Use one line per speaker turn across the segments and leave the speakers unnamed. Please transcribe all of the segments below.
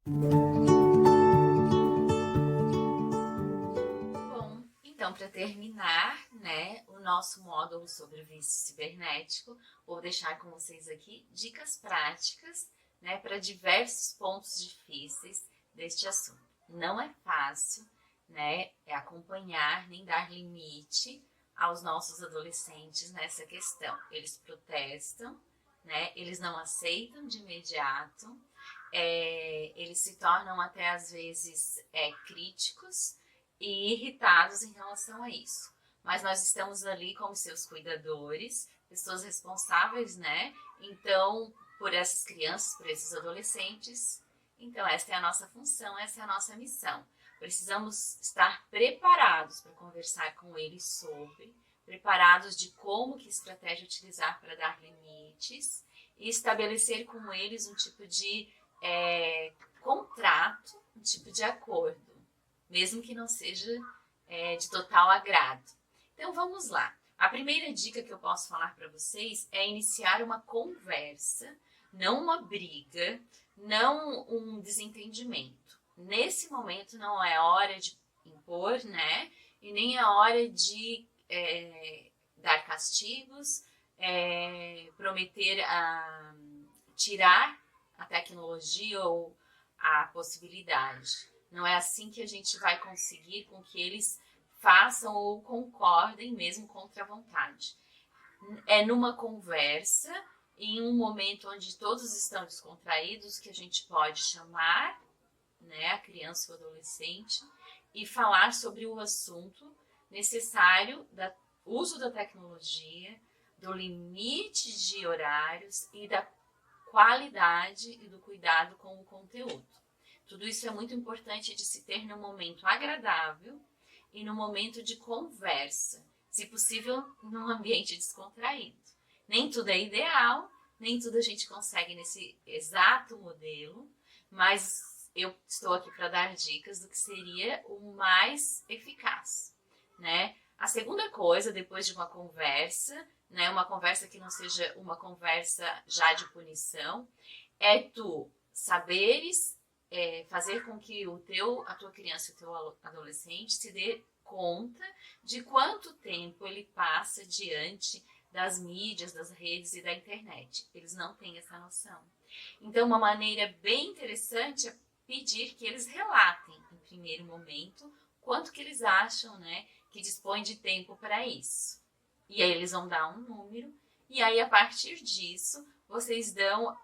Bom, então, para terminar, né, o nosso módulo sobre o vício cibernético, vou deixar com vocês aqui dicas práticas, né, para diversos pontos difíceis deste assunto. Não é fácil, né, acompanhar nem dar limite aos nossos adolescentes nessa questão. Eles protestam, né, eles não aceitam de imediato, eles se tornam até às vezes críticos e irritados em relação a isso. Mas nós estamos ali como seus cuidadores, pessoas responsáveis, né? Então, por essas crianças, por esses adolescentes. Então, essa é a nossa função, essa é a nossa missão. Precisamos estar preparados para conversar com eles sobre, preparados de como que estratégia utilizar para dar limites e estabelecer com eles um tipo de contrato, um tipo de acordo, mesmo que não seja de total agrado. Então vamos lá. A primeira dica que eu posso falar para vocês é iniciar uma conversa, não uma briga, não um desentendimento. Nesse momento não é hora de impor, né? E nem é hora de dar castigos, prometer tirar a tecnologia ou a possibilidade. Não é assim que a gente vai conseguir com que eles façam ou concordem mesmo contra a vontade. É numa conversa, em um momento onde todos estão descontraídos, que a gente pode chamar, né, a criança ou adolescente e falar sobre o assunto necessário do uso da tecnologia, do limite de horários e da qualidade e do cuidado com o conteúdo. Tudo isso é muito importante de se ter num momento agradável e num momento de conversa, se possível, num ambiente descontraído. Nem tudo é ideal, nem tudo a gente consegue nesse exato modelo, mas eu estou aqui para dar dicas do que seria o mais eficaz, né? A segunda coisa, depois de uma conversa, né, uma conversa que não seja uma conversa já de punição, é tu saberes fazer com que a tua criança e o teu adolescente se dê conta de quanto tempo ele passa diante das mídias, das redes e da internet. Eles não têm essa noção. Então, uma maneira bem interessante é pedir que eles relatem, em primeiro momento, quanto que eles acham, né, que dispõe de tempo para isso. E aí eles vão dar um número, e aí a partir disso, vocês dão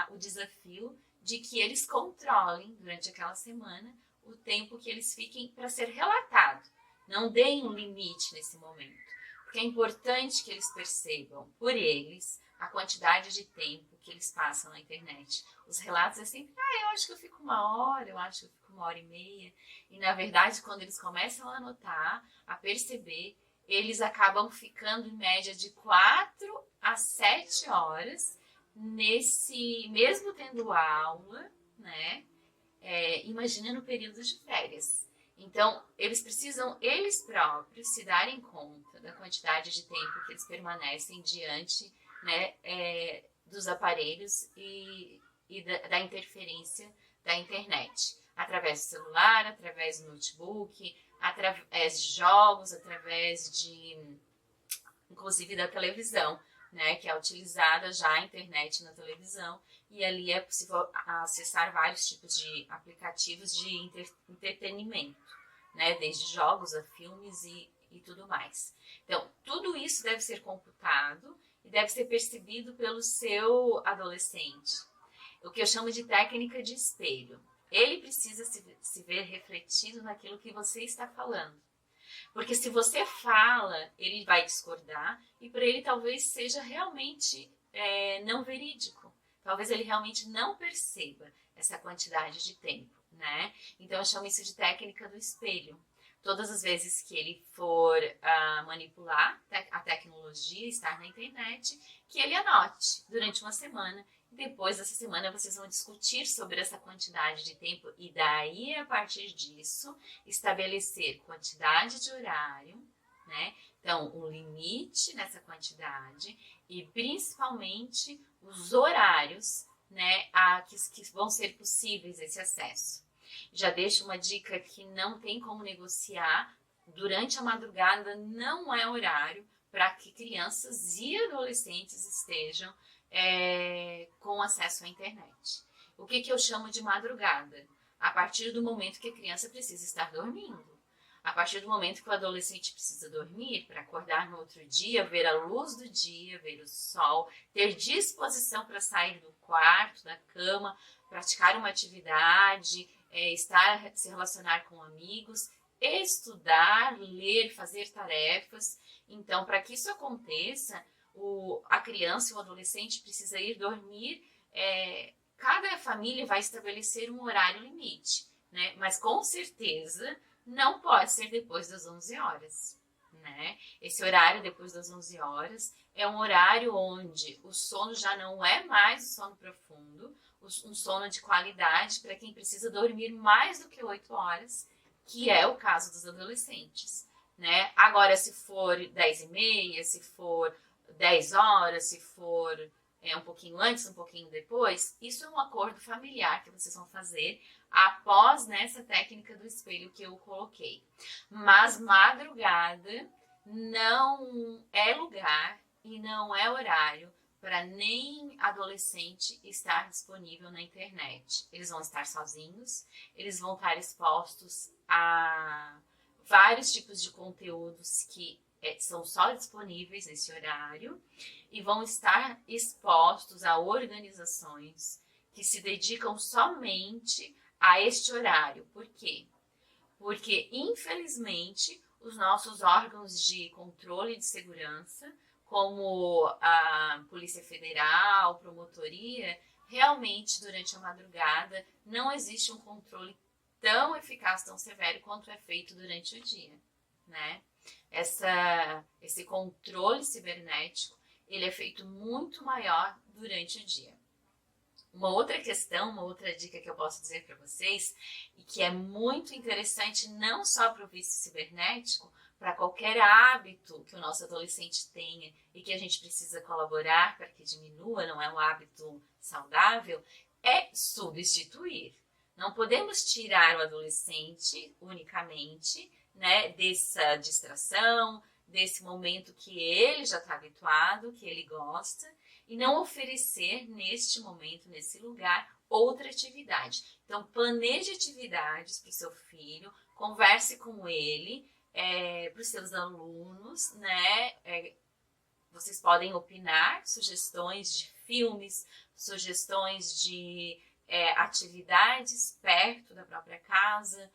o desafio de que eles controlem, durante aquela semana, o tempo que eles fiquem para ser relatado. Não deem um limite nesse momento, porque é importante que eles percebam, por eles, a quantidade de tempo que eles passam na internet. Os relatos é sempre, eu acho que eu fico 1 hora, eu acho que eu fico 1 hora e meia. E, na verdade, quando eles começam a notar, a perceber, eles acabam ficando em média de 4 a 7 horas, mesmo tendo aula, né? Imagina no período de férias. Então, eles precisam, eles próprios, se darem conta da quantidade de tempo que eles permanecem diante, né, dos aparelhos e da interferência da internet. Através do celular, através do notebook, através de jogos, através inclusive da televisão, né, que é utilizada já a internet na televisão, e ali é possível acessar vários tipos de aplicativos de entretenimento, né, desde jogos a filmes e tudo mais. Então, tudo isso deve ser computado e deve ser percebido pelo seu adolescente. O que eu chamo de técnica de espelho. Ele precisa se ver refletido naquilo que você está falando. Porque se você fala, ele vai discordar e para ele talvez seja realmente não verídico. Talvez ele realmente não perceba essa quantidade de tempo, né? Então eu chamo isso de técnica do espelho. Todas as vezes que ele for manipular a tecnologia, estar na internet, que ele anote durante uma semana. Depois dessa semana vocês vão discutir sobre essa quantidade de tempo e daí, a partir disso, estabelecer quantidade de horário, né? Então, um limite nessa quantidade e principalmente os horários né, que vão ser possíveis esse acesso. Já deixo uma dica que não tem como negociar: durante a madrugada não é horário para que crianças e adolescentes estejam com acesso à internet. O que eu chamo de madrugada? A partir do momento que a criança precisa estar dormindo. A partir do momento que o adolescente precisa dormir para acordar no outro dia, ver a luz do dia, ver o sol, ter disposição para sair do quarto, da cama, praticar uma atividade, se relacionar com amigos, estudar, ler, fazer tarefas. Então, para que isso aconteça, a criança e o adolescente precisa ir dormir. Cada família vai estabelecer um horário limite, né? Mas com certeza não pode ser depois das 11 horas, né? Esse horário depois das 11 horas é um horário onde o sono já não é mais o sono profundo, um sono de qualidade para quem precisa dormir mais do que 8 horas, que é o caso dos adolescentes, né? Agora, se for 10h30, se for 10 horas, se for um pouquinho antes, um pouquinho depois, isso é um acordo familiar que vocês vão fazer após nessa técnica do espelho que eu coloquei. Mas madrugada não é lugar e não é horário para nem adolescente estar disponível na internet. Eles vão estar sozinhos, eles vão estar expostos a vários tipos de conteúdos que são só disponíveis nesse horário e vão estar expostos a organizações que se dedicam somente a este horário. Por quê? Porque, infelizmente, os nossos órgãos de controle de segurança, como a Polícia Federal, promotoria, realmente, durante a madrugada, não existe um controle tão eficaz, tão severo quanto é feito durante o dia, né? Esse controle cibernético, ele é feito muito maior durante o dia. Uma outra questão, uma outra dica que eu posso dizer para vocês, e que é muito interessante não só para o vício cibernético, para qualquer hábito que o nosso adolescente tenha e que a gente precisa colaborar para que diminua, não é um hábito saudável, é substituir. Não podemos tirar o adolescente unicamente, né, dessa distração, desse momento que ele já está habituado, que ele gosta, e não oferecer neste momento, nesse lugar, outra atividade. Então, planeje atividades para o seu filho, converse com ele, para os seus alunos, né? Vocês podem opinar, sugestões de filmes, sugestões de atividades perto da própria casa,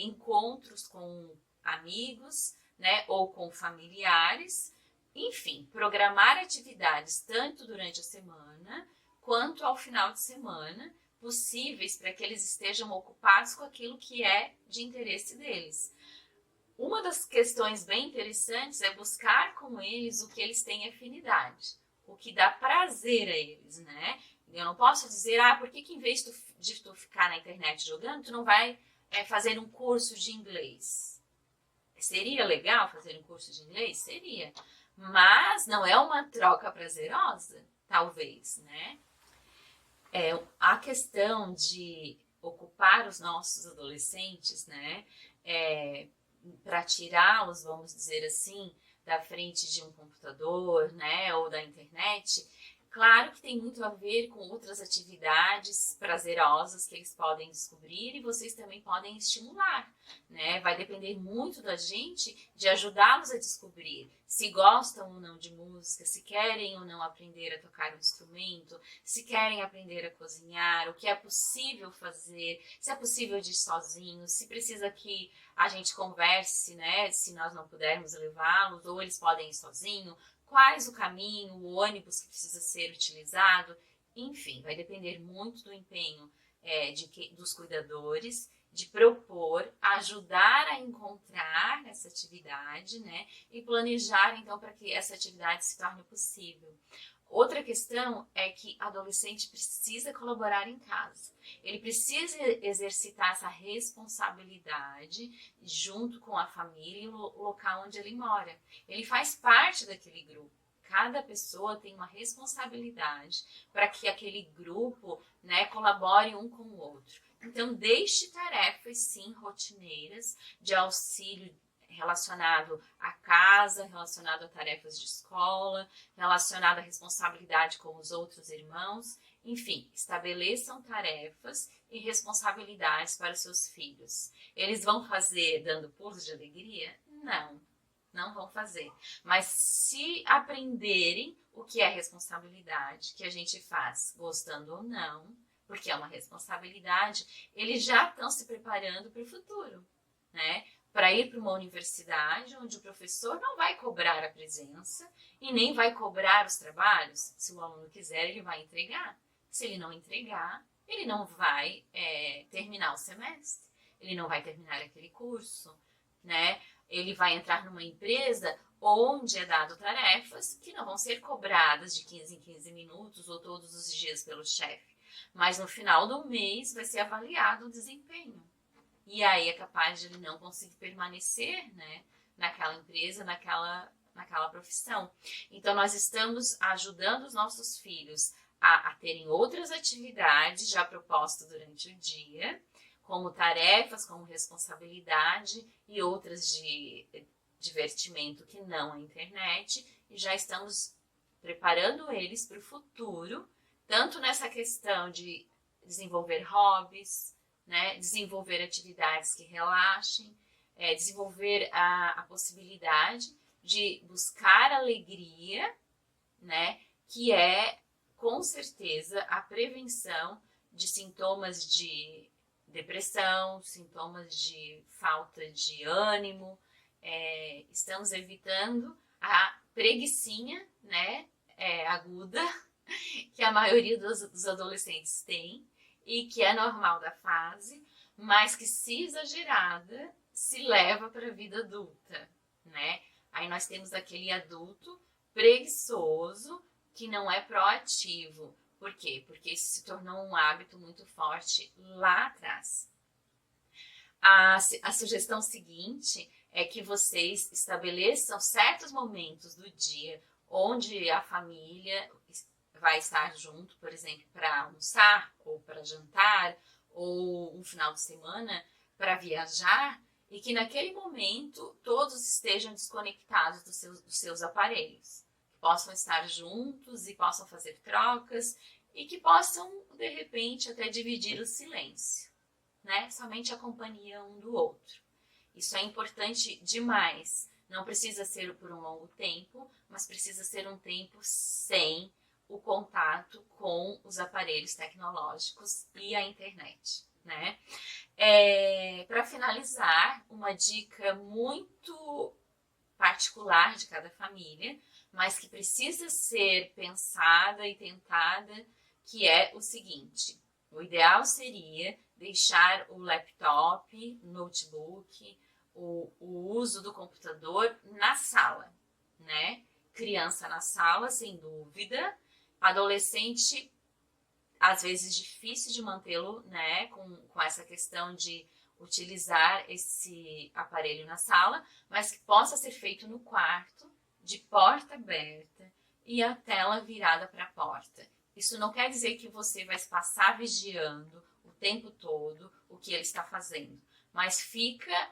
encontros com amigos, né, ou com familiares. Enfim, programar atividades tanto durante a semana quanto ao final de semana, possíveis para que eles estejam ocupados com aquilo que é de interesse deles. Uma das questões bem interessantes é buscar com eles o que eles têm afinidade, o que dá prazer a eles, né? Eu não posso dizer, por que em vez de tu ficar na internet jogando, tu não vai fazer um curso de inglês? Seria legal fazer um curso de inglês? Seria. Mas não é uma troca prazerosa, talvez, né? A questão de ocupar os nossos adolescentes, né? Para tirá-los, vamos dizer assim, da frente de um computador, né? Ou da internet. Claro que tem muito a ver com outras atividades prazerosas que eles podem descobrir e vocês também podem estimular, né? Vai depender muito da gente de ajudá-los a descobrir se gostam ou não de música, se querem ou não aprender a tocar um instrumento, se querem aprender a cozinhar, o que é possível fazer, se é possível de ir sozinhos, se precisa que a gente converse, né? Se nós não pudermos levá-los, ou eles podem ir sozinhos. Quais o caminho, o ônibus que precisa ser utilizado, enfim, vai depender muito do empenho dos cuidadores, de propor, ajudar a encontrar essa atividade, né, e planejar, então, para que essa atividade se torne possível. Outra questão é que adolescente precisa colaborar em casa. Ele precisa exercitar essa responsabilidade junto com a família e o local onde ele mora. Ele faz parte daquele grupo. cada pessoa tem uma responsabilidade para que aquele grupo, né, colabore um com o outro. Então, deixe tarefas, sim, rotineiras, de auxílio relacionado à casa, relacionado a tarefas de escola, relacionado à responsabilidade com os outros irmãos. Enfim, estabeleçam tarefas e responsabilidades para os seus filhos. Eles vão fazer dando pulos de alegria? Não, não vão fazer. Mas se aprenderem o que é responsabilidade, que a gente faz gostando ou não, porque é uma responsabilidade, eles já estão se preparando para o futuro, né? Para ir para uma universidade onde o professor não vai cobrar a presença e nem vai cobrar os trabalhos. Se o aluno quiser, ele vai entregar. Se ele não entregar, ele não vai terminar o semestre, ele não vai terminar aquele curso, né? Ele vai entrar numa empresa onde é dado tarefas que não vão ser cobradas de 15 em 15 minutos ou todos os dias pelo chefe, mas no final do mês vai ser avaliado o desempenho. E aí é capaz de ele não conseguir permanecer, né, naquela empresa, naquela profissão. Então, nós estamos ajudando os nossos filhos a terem outras atividades já propostas durante o dia, como tarefas, como responsabilidade e outras de divertimento que não a internet, e já estamos preparando eles para o futuro, tanto nessa questão de desenvolver hobbies, né, desenvolver atividades que relaxem, desenvolver a possibilidade de buscar alegria, né, que é, com certeza, a prevenção de sintomas de depressão, sintomas de falta de ânimo. Estamos evitando a preguicinha, né, aguda, que a maioria dos adolescentes tem, e que é normal da fase, mas que, se exagerada, se leva para a vida adulta, né? Aí nós temos aquele adulto preguiçoso que não é proativo. Por quê? Porque isso se tornou um hábito muito forte lá atrás. A sugestão seguinte é que vocês estabeleçam certos momentos do dia onde a família vai estar junto, por exemplo, para almoçar, ou para jantar, ou um final de semana para viajar, e que naquele momento todos estejam desconectados dos seus aparelhos, que possam estar juntos e possam fazer trocas, e que possam, de repente, até dividir o silêncio, né? Somente a companhia um do outro. Isso é importante demais. Não precisa ser por um longo tempo, mas precisa ser um tempo sem o contato com os aparelhos tecnológicos e a internet, né? Para finalizar, uma dica muito particular de cada família, mas que precisa ser pensada e tentada, que é o seguinte: o ideal seria deixar o laptop, o notebook, o uso do computador na sala, né? Criança na sala, sem dúvida. Adolescente, às vezes difícil de mantê-lo, né, com essa questão de utilizar esse aparelho na sala, mas que possa ser feito no quarto, de porta aberta e a tela virada para a porta. Isso não quer dizer que você vai passar vigiando o tempo todo o que ele está fazendo, mas fica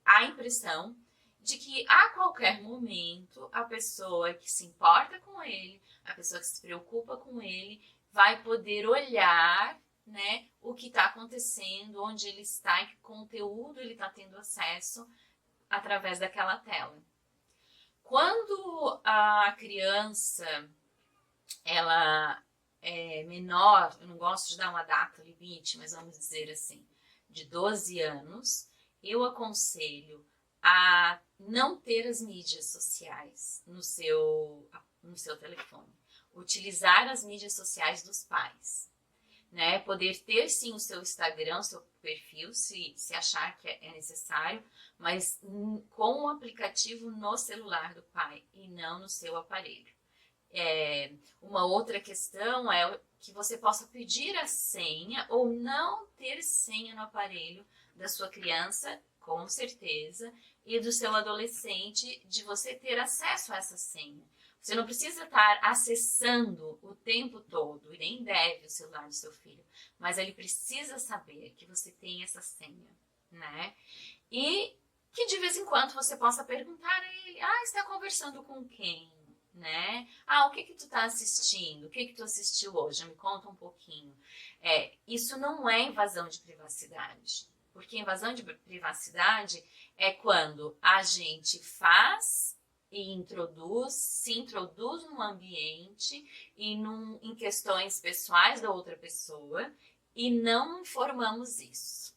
a impressão de que a qualquer momento a pessoa que se importa com ele, a pessoa que se preocupa com ele, vai poder olhar, né, o que está acontecendo, onde ele está e que conteúdo ele está tendo acesso através daquela tela. Quando a criança ela é menor, eu não gosto de dar uma data limite, mas vamos dizer assim, de 12 anos, eu aconselho a não ter as mídias sociais no seu telefone. Utilizar as mídias sociais dos pais, né? Poder ter sim o seu Instagram, o seu perfil, se achar que é necessário, mas com o aplicativo no celular do pai e não no seu aparelho. Uma outra questão é que você possa pedir a senha ou não ter senha no aparelho da sua criança com certeza, e do seu adolescente de você ter acesso a essa senha. Você não precisa estar acessando o tempo todo, e nem deve o celular do seu filho, mas ele precisa saber que você tem essa senha, né? E que de vez em quando você possa perguntar a ele, está conversando com quem? Né? O que tu tá assistindo? O que tu assistiu hoje? Me conta um pouquinho. Isso não é invasão de privacidade, porque invasão de privacidade é quando a gente faz e se introduz num ambiente e em questões pessoais da outra pessoa e não informamos isso,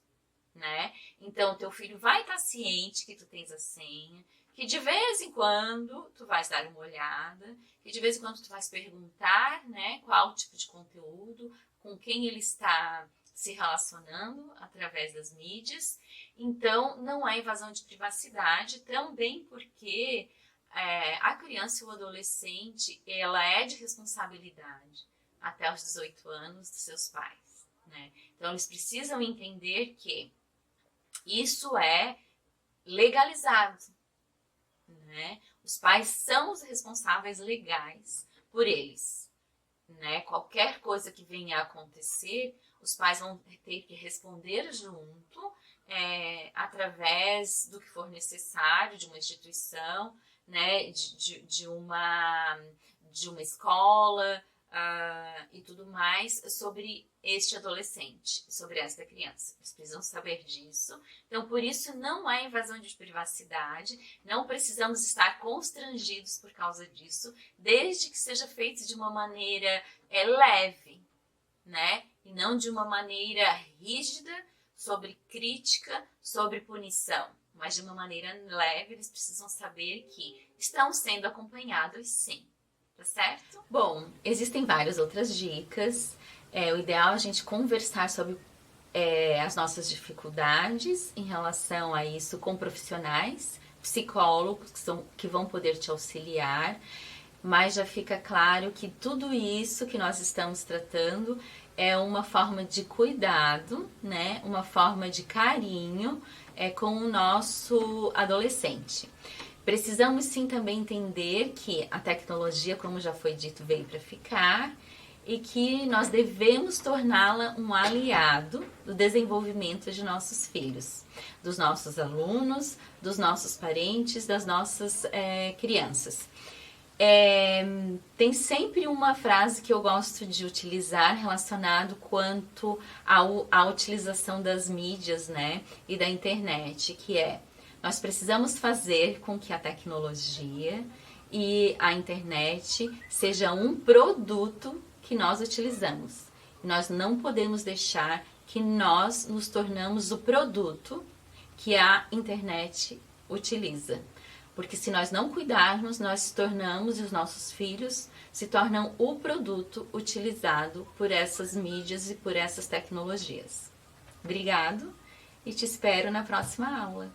né? Então, teu filho vai estar ciente que tu tens a senha, que de vez em quando tu vais dar uma olhada, que de vez em quando tu vais perguntar, né, qual tipo de conteúdo, com quem ele está se relacionando através das mídias. Então, não há invasão de privacidade, também porque a criança e o adolescente, ela é de responsabilidade até os 18 anos dos seus pais, né? Então, eles precisam entender que isso é legalizado, né? Os pais são os responsáveis legais por eles, né? Qualquer coisa que venha a acontecer, os pais vão ter que responder junto, através do que for necessário, de uma instituição, né? de uma escola e tudo mais sobre este adolescente, sobre esta criança. Eles precisam saber disso. Então, por isso, não há invasão de privacidade, não precisamos estar constrangidos por causa disso, desde que seja feito de uma maneira leve, né? E não de uma maneira rígida, sobre crítica, sobre punição, mas de uma maneira leve. Eles precisam saber que estão sendo acompanhados, sim. Tá certo? Bom, existem várias outras dicas. O ideal é a gente conversar sobre as nossas dificuldades em relação a isso com profissionais, psicólogos que vão poder te auxiliar, mas já fica claro que tudo isso que nós estamos tratando é uma forma de cuidado, né? Uma forma de carinho com o nosso adolescente. Precisamos sim também entender que a tecnologia, como já foi dito, veio para ficar e que nós devemos torná-la um aliado do desenvolvimento de nossos filhos, dos nossos alunos, dos nossos parentes, das nossas crianças. Tem sempre uma frase que eu gosto de utilizar relacionado quanto à utilização das mídias, né, e da internet, que é: nós precisamos fazer com que a tecnologia e a internet seja um produto que nós utilizamos. Nós não podemos deixar que nós nos tornamos o produto que a internet utiliza. Porque se nós não cuidarmos, nós se tornamos, e os nossos filhos se tornam o produto utilizado por essas mídias e por essas tecnologias. Obrigado e te espero na próxima aula.